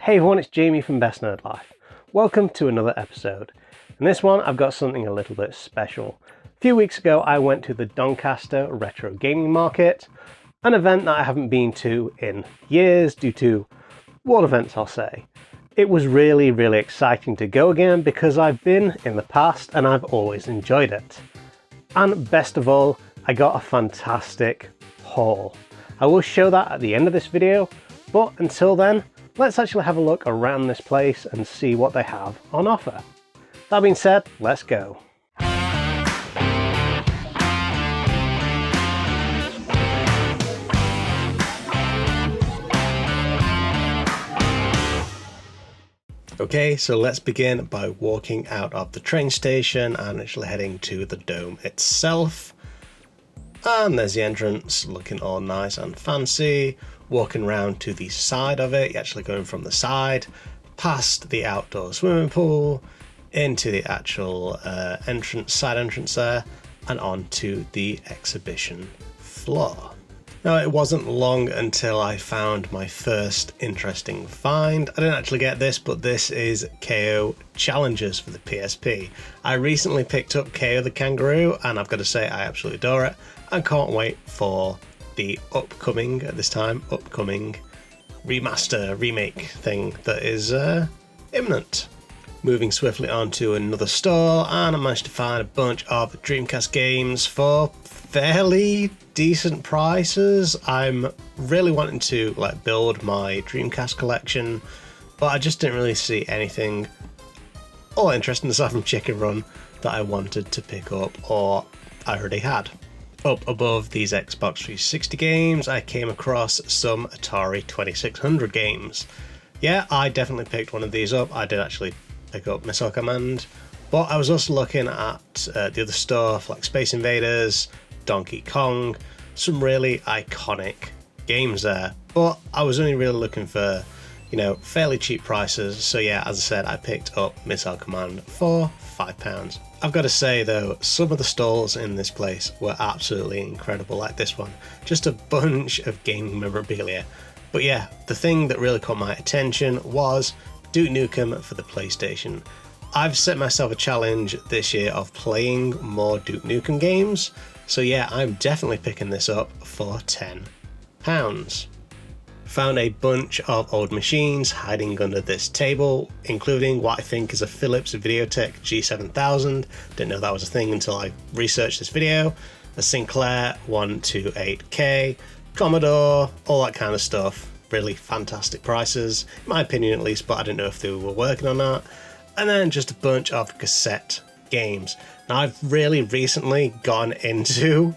Hey everyone, it's Jamie from BestNerdLife. Welcome to another episode. In this one, I've got something a little bit special. A few weeks ago, I went to the Doncaster Retro Gaming Market, an event that I haven't been to in years due to world events, I'll say. It was really exciting to go again because I've been in the past and I've always enjoyed it. And best of all, I got a fantastic haul. I will show that at the end of this video, but until then, let's actually have a look around this place and see what they have on offer. That being said, let's go. Okay, so let's begin by walking out of the train station and actually heading to the dome itself. And there's the entrance, looking all nice and fancy. Walking around to the side of it, you're actually going from the side, past the outdoor swimming pool, into the actual side entrance there, and onto the exhibition floor. Now, it wasn't long until I found my first interesting find. I didn't actually get this, but this is KO Challengers for the PSP. I recently picked up KO the Kangaroo, and I've got to say I absolutely adore it, and can't wait for the upcoming remaster, remake thing that is imminent. Moving swiftly on to another store, and I managed to find a bunch of Dreamcast games for fairly decent prices. I'm really wanting to build my Dreamcast collection, but I just didn't really see anything all interesting aside from Chicken Run that I wanted to pick up or I already had. Up above these Xbox 360 games, I came across some Atari 2600 games. Yeah, I definitely picked one of these up. I did actually pick up Missile Command, but I was also looking at the other stuff like Space Invaders, Donkey Kong, some really iconic games there. But I was only really looking for, fairly cheap prices. So yeah, as I said, I picked up Missile Command for £5. I've got to say though, some of the stalls in this place were absolutely incredible, like this one. Just a bunch of gaming memorabilia. But yeah, the thing that really caught my attention was Duke Nukem for the PlayStation. I've set myself a challenge this year of playing more Duke Nukem games. So yeah, I'm definitely picking this up for £10. Found a bunch of old machines hiding under this table, including what I think is a Philips Videotech G7000. Didn't know that was a thing until I researched this video. A Sinclair 128K, Commodore, all that kind of stuff. Really fantastic prices, in my opinion at least, but I didn't know if they were working on that. And then just a bunch of cassette games. Now, I've really recently gone into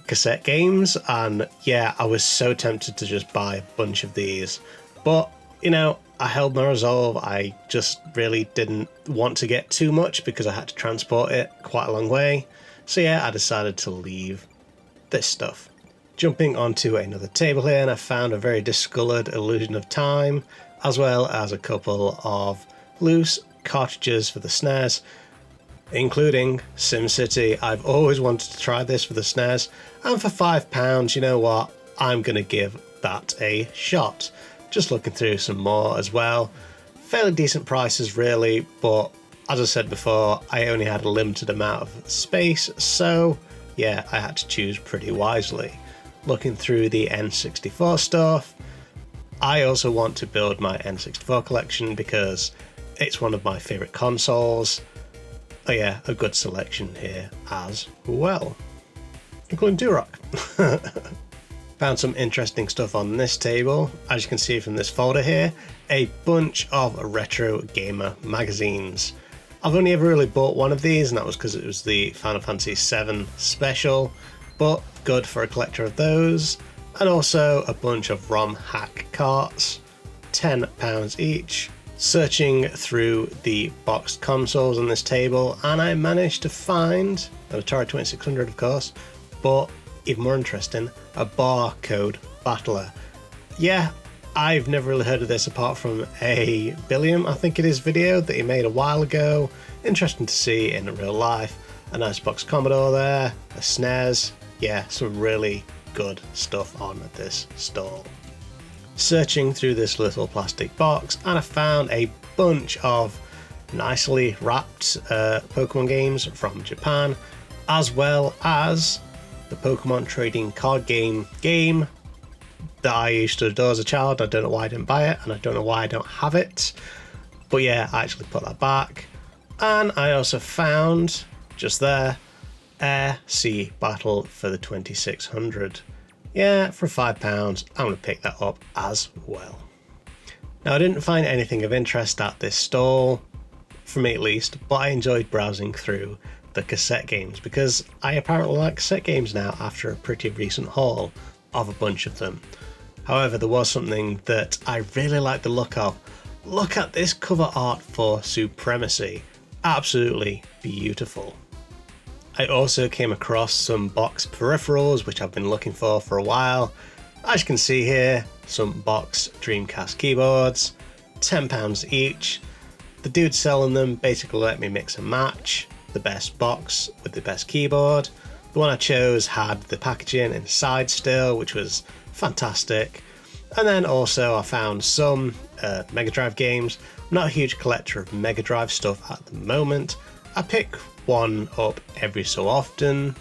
cassette games, and yeah, I was so tempted to just buy a bunch of these, but I held my resolve. I just really didn't want to get too much because I had to transport it quite a long way. So yeah, I decided to leave this stuff. Jumping onto another table here, and I found a very discoloured Illusion of Time, as well as a couple of loose cartridges for the SNES, including SimCity. I've always wanted to try this for the SNES, and for £5, you know what, I'm going to give that a shot. Just looking through some more as well. Fairly decent prices really, but as I said before, I only had a limited amount of space, so yeah, I had to choose pretty wisely. Looking through the N64 stuff, I also want to build my N64 collection because it's one of my favourite consoles. Oh yeah, a good selection here as well, including Turok. Found some interesting stuff on this table. As you can see from this folder here, a bunch of retro gamer magazines. I've only ever really bought one of these, and that was because it was the Final Fantasy VII special, but good for a collector of those. And also a bunch of ROM hack carts, £10 each. Searching through the boxed consoles on this table, and I managed to find an Atari 2600, of course, but even more interesting, a barcode battler. Yeah, I've never really heard of this apart from a Billiam, I think it is, video that he made a while ago. Interesting to see in real life. A nice box Commodore there, a SNES. Yeah, some really good stuff on this stall. searching through this little plastic box, and I found a bunch of nicely wrapped Pokemon games from Japan, as well as the Pokemon trading card game that I used to adore as a child. I don't know why I didn't buy it, and I don't know why I don't have it, but yeah, I actually put that back. And I also found, just there, Air Sea Battle for the 2600. Yeah, for £5, I'm going to pick that up as well. Now, I didn't find anything of interest at this stall, for me at least, but I enjoyed browsing through the cassette games because I apparently like cassette games now after a pretty recent haul of a bunch of them. However, there was something that I really like the look of. Look at this cover art for Supremacy. Absolutely beautiful. I also came across some box peripherals which I've been looking for a while. As you can see here, some box Dreamcast keyboards, £10 each. The dude selling them basically let me mix and match the best box with the best keyboard. The one I chose had the packaging inside still, which was fantastic. And then also I found some Mega Drive games. I'm not a huge collector of Mega Drive stuff at the moment. I pick one up every so often,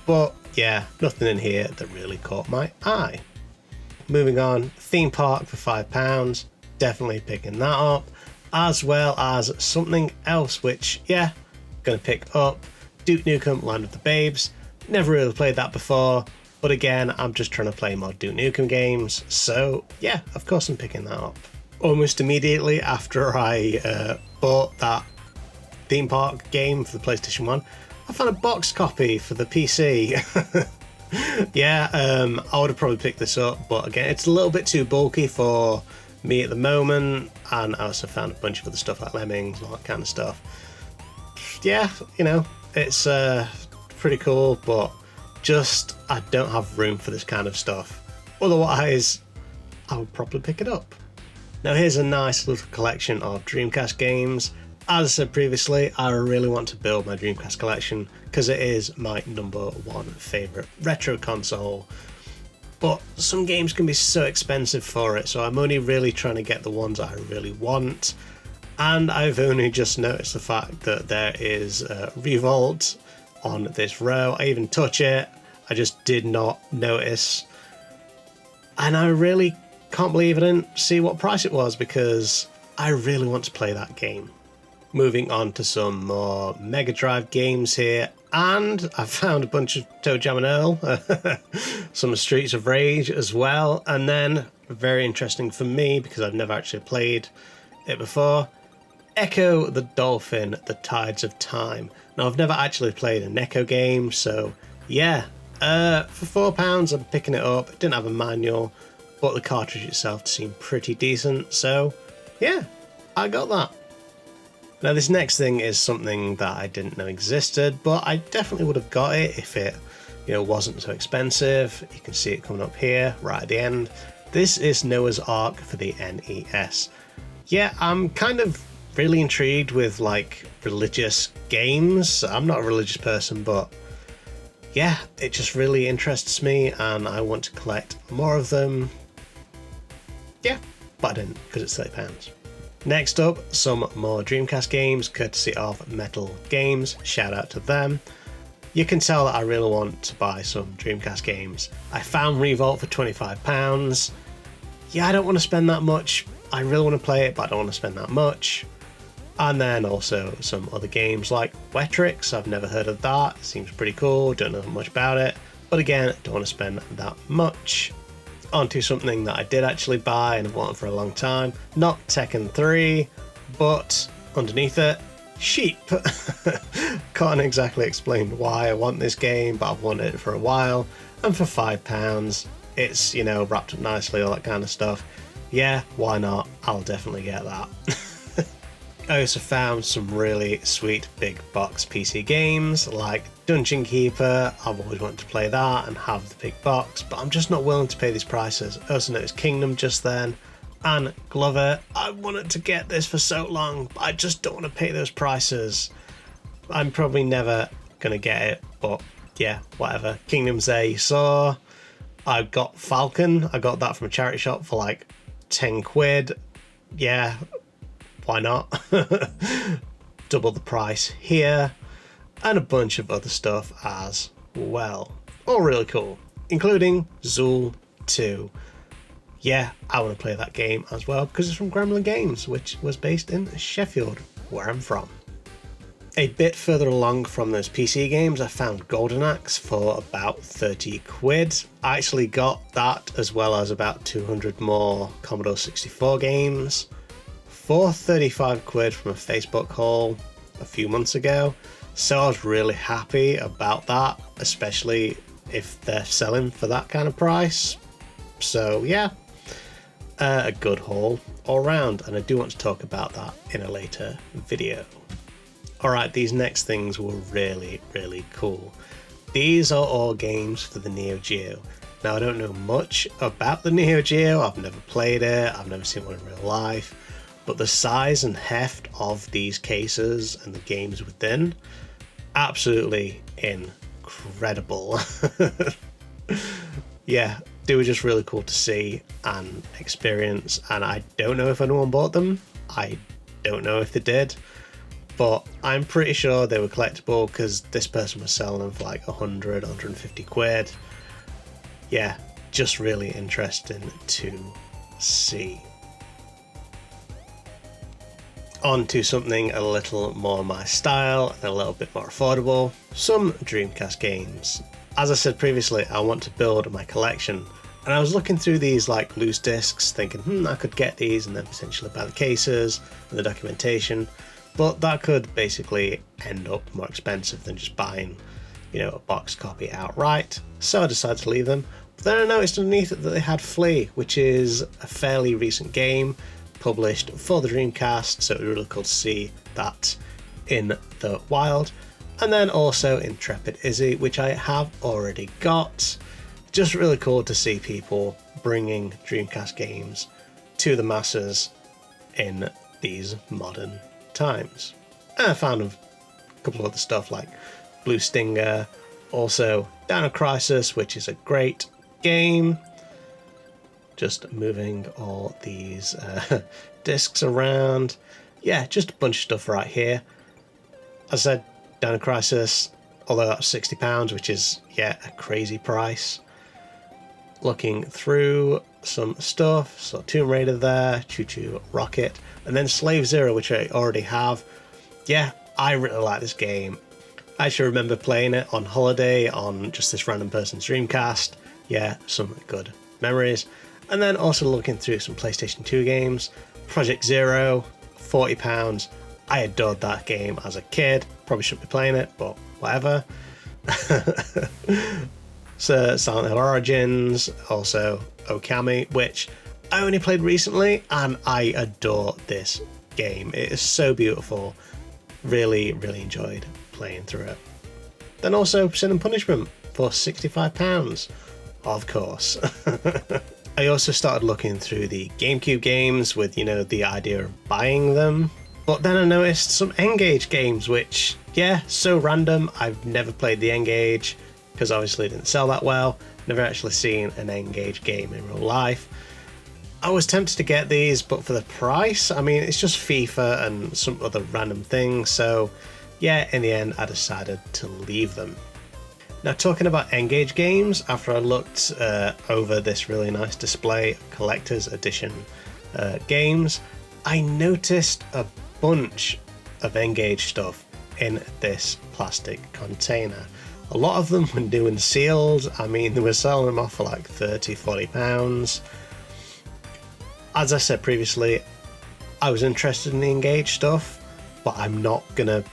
but yeah, nothing in here that really caught my eye. Moving on, Theme Park for £5, definitely picking that up, as well as something else which, yeah, gonna pick up, Duke Nukem Land of the Babes. Never really played that before, but again, I'm just trying to play more Duke Nukem games, so yeah, of course I'm picking that up. Almost immediately after I bought that Theme Park game for the PlayStation 1, I found a box copy for the PC. Yeah, I would have probably picked this up, but again, it's a little bit too bulky for me at the moment, and I also found a bunch of other stuff like Lemmings and all that kind of stuff. Yeah, you know, it's pretty cool, but just I don't have room for this kind of stuff. Otherwise, I would probably pick it up. Now here's a nice little collection of Dreamcast games. As I said previously, I really want to build my Dreamcast collection because it is my #1 favourite retro console. But some games can be so expensive for it, so I'm only really trying to get the ones I really want. And I've only just noticed the fact that there is Revolt on this row. I even touch it, I just did not notice. And I really can't believe I didn't see what price it was because I really want to play that game. Moving on to some more Mega Drive games here, and I found a bunch of Toe Jam and Earl, some Streets of Rage as well, and then, very interesting for me because I've never actually played it before, Echo the Dolphin, The Tides of Time. Now I've never actually played an Echo game, so yeah, for £4 I'm picking it up. It didn't have a manual, but the cartridge itself seemed pretty decent, so yeah, I got that. Now this next thing is something that I didn't know existed, but I definitely would have got it if it, you know, wasn't so expensive. You can see it coming up here right at the end. This is Noah's Ark for the NES. Yeah, I'm kind of really intrigued with like religious games. I'm not a religious person, but yeah, it just really interests me and I want to collect more of them. Yeah, but I didn't because it's £30. Next up, some more Dreamcast games courtesy of Metal Games. Shout out to them. You can tell that I really want to buy some Dreamcast games. I found Revolt for £25. Yeah, I don't want to spend that much. I really want to play it, but I don't want to spend that much. And then also some other games like Wetrix. I've never heard of that. It seems pretty cool. Don't know much about it. But again, don't want to spend that much. Onto something that I did actually buy and have wanted for a long time. Not Tekken 3, but underneath it, sheep. Can't exactly explain why I want this game, but I've wanted it for a while. And for £5, it's, you know, wrapped up nicely, all that kind of stuff. Yeah, why not? I'll definitely get that. I also found some really sweet big box PC games like Dungeon Keeper. I've always wanted to play that and have the big box, but I'm just not willing to pay these prices. I also noticed Kingdom just then, and Glover. I wanted to get this for so long, but I just don't want to pay those prices. I'm probably never going to get it, but yeah, whatever. Kingdom's there, you saw. I got Falcon. I got that from a charity shop for like 10 quid. Yeah, why not? Double the price here, and a bunch of other stuff as well. All really cool, including Zool 2. Yeah, I want to play that game as well because it's from Gremlin Games, which was based in Sheffield, where I'm from. A bit further along from those PC games, I found Golden Axe for about 30 quid. I actually got that as well as about 200 more Commodore 64 games for 35 quid from a Facebook haul a few months ago. So I was really happy about that, especially if they're selling for that kind of price. So yeah, a good haul all round, and I do want to talk about that in a later video. Alright, these next things were really, really cool. These are all games for the Neo Geo. Now, I don't know much about the Neo Geo, I've never played it, I've never seen one in real life, but the size and heft of these cases and the games within, absolutely incredible. Yeah, they were just really cool to see and experience, and I don't know if anyone bought them, I don't know if they did, but I'm pretty sure they were collectible because this person was selling them for like 100, 150 quid. Yeah, just really interesting to see. On to something a little more my style and a little bit more affordable, some Dreamcast games. As I said previously, I want to build my collection, and I was looking through these like loose discs thinking, I could get these and then potentially buy the cases and the documentation. But that could basically end up more expensive than just buying, a box copy outright. So I decided to leave them. But then I noticed underneath it that they had Flea, which is a fairly recent game published for the Dreamcast. So it was really cool to see that in the wild. And then also Intrepid Izzy, which I have already got. Just really cool to see people bringing Dreamcast games to the masses in these modern times. And I found a couple of other stuff like Blue Stinger, also Dino Crisis, which is a great game. Just moving all these discs around. Yeah, just a bunch of stuff right here. As I said, Dino Crisis, although that's £60, which is, a crazy price. Looking through some stuff, so Tomb Raider there, Choo Choo Rocket, and then Slave Zero, which I already have. Yeah, I really like this game. I actually remember playing it on holiday on just this random person's Dreamcast. Yeah, some good memories. And then also looking through some PlayStation 2 games. Project Zero, £40. I adored that game as a kid. Probably shouldn't be playing it, but whatever. So Silent Hill Origins, also Okami, which I only played recently, and I adore this game. It is so beautiful. Really, really enjoyed playing through it. Then also Sin and Punishment for £65, of course. I also started looking through the GameCube games with, the idea of buying them. But then I noticed some N-Gage games, which, so random. I've never played the N-Gage, because obviously it didn't sell that well. Never actually seen an N-Gage game in real life. I was tempted to get these, but for the price, it's just FIFA and some other random things. So in the end, I decided to leave them. Now, talking about N-Gage games, after I looked over this really nice display of collector's edition games, I noticed a bunch of N-Gage stuff in this plastic container. A lot of them were new and sealed. They were selling them off for like £30, £40. As I said previously, I was interested in the N-Gage stuff, but I'm not gonna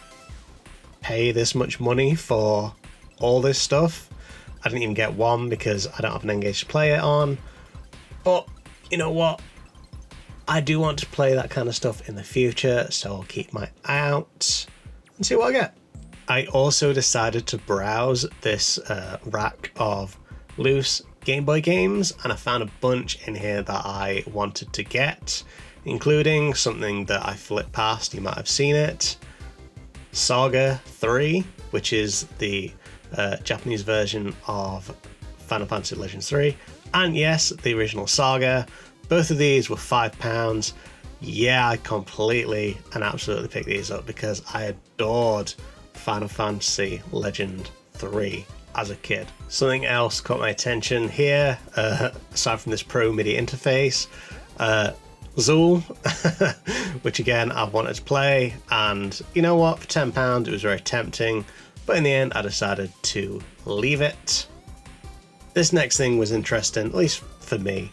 pay this much money for all this stuff. I didn't even get one because I don't have an N-Gage to play it on. But you know what? I do want to play that kind of stuff in the future, so I'll keep my eye out and see what I get. I also decided to browse this rack of loose Game Boy games, and I found a bunch in here that I wanted to get, including something that I flipped past, you might have seen it, Saga 3, which is the Japanese version of Final Fantasy Legends 3, and yes, the original Saga, Both of these were £5. Yeah, I completely and absolutely picked these up because I adored Final Fantasy Legend 3 as a kid. Something else caught my attention here, aside from this Pro MIDI interface, Zool, which again I've wanted to play, and you know what, for £10 it was very tempting, but in the end I decided to leave it. This next thing was interesting, at least for me.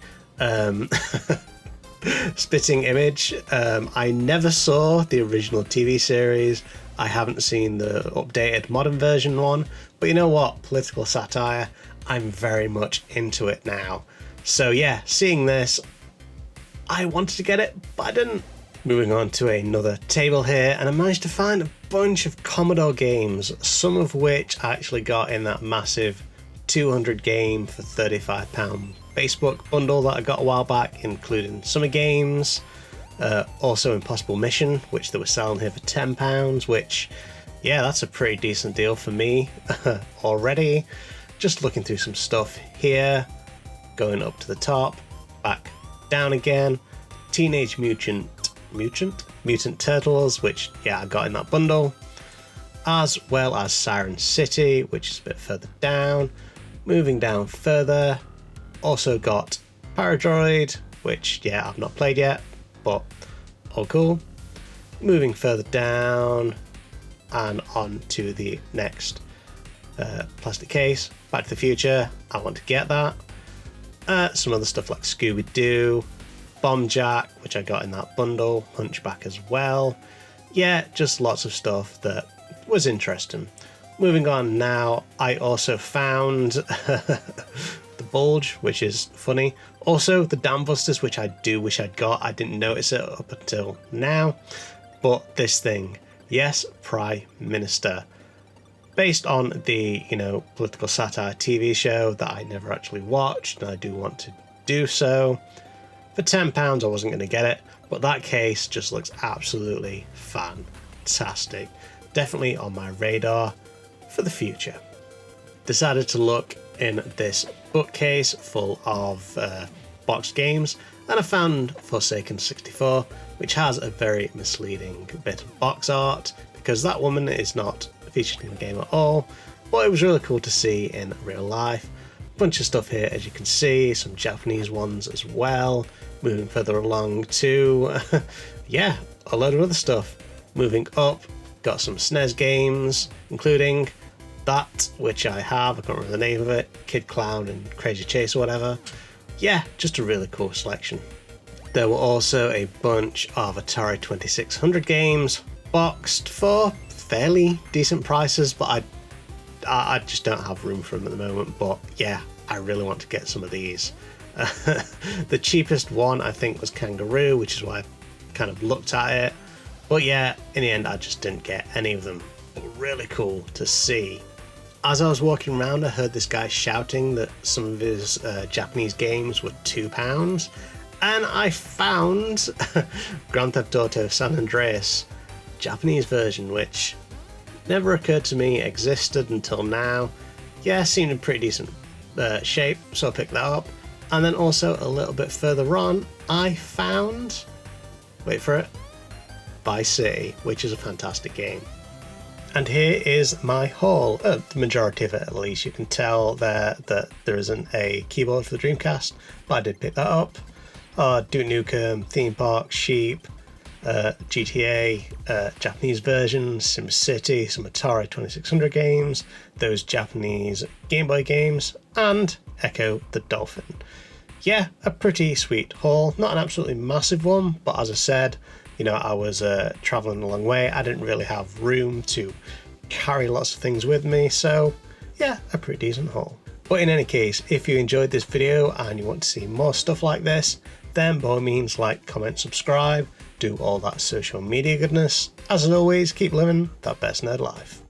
Spitting Image. I never saw the original TV series. I haven't seen the updated modern version one, but you know what? Political satire, I'm very much into it now. So yeah, seeing this, I wanted to get it, but I didn't. Moving on to another table here, and I managed to find a bunch of Commodore games, some of which I actually got in that massive 200 game for £35 Facebook bundle that I got a while back, including summer games, also Impossible Mission, which they were selling here for £10, which, yeah, that's a pretty decent deal for me already. Just looking through some stuff here, going up to the top, back down again. Teenage Mutant Turtles, which, yeah, I got in that bundle, as well as Siren City, which is a bit further down. Moving down further, also got Paradroid, which, yeah, I've not played yet, but all cool. Moving further down and on to the next plastic case, Back to the Future, I want to get that. Some other stuff like Scooby-Doo, Bomb Jack, which I got in that bundle, Hunchback as well. Yeah, just lots of stuff that was interesting. Moving on now, I also found the Bulge, which is funny. Also, the Dam Busters, which I do wish I'd got. I didn't notice it up until now. But this thing, yes, Prime Minister. Based on the, political satire TV show that I never actually watched, and I do want to do so. For £10, I wasn't going to get it, but that case just looks absolutely fantastic. Definitely on my radar for the future. Decided to look in this bookcase full of boxed games, and I found Forsaken 64, which has a very misleading bit of box art because that woman is not featured in the game at all, but it was really cool to see in real life. Bunch of stuff here, as you can see, some Japanese ones as well. Moving further along to, yeah, a load of other stuff. Moving up, got some SNES games, including that, which I have, I can't remember the name of it, Kid Clown and Crazy Chase or whatever. Yeah, just a really cool selection. There were also a bunch of Atari 2600 games, boxed for fairly decent prices, but I just don't have room for them at the moment. But yeah, I really want to get some of these. The cheapest one I think was Kangaroo, which is why I kind of looked at it. But yeah, in the end I just didn't get any of them. But really cool to see. As I was walking around, I heard this guy shouting that some of his Japanese games were £2, and I found Grand Theft Auto San Andreas Japanese version, which never occurred to me existed until now. Yeah, seemed in pretty decent shape, so I picked that up. And then also a little bit further on, I found, wait for it, Vice City, which is a fantastic game. And here is my haul, the majority of it at least. You can tell there that there isn't a keyboard for the Dreamcast, but I did pick that up. Duke Nukem, Theme Park, Sheep, GTA, Japanese versions, SimCity, some Atari 2600 games, those Japanese Game Boy games, and Echo the Dolphin. Yeah, a pretty sweet haul. Not an absolutely massive one, but as I said, I was traveling a long way. I didn't really have room to carry lots of things with me, so yeah, a pretty decent haul. But in any case, if you enjoyed this video and you want to see more stuff like this, then by all means like, comment, subscribe, do all that social media goodness. As always, keep living that best nerd life.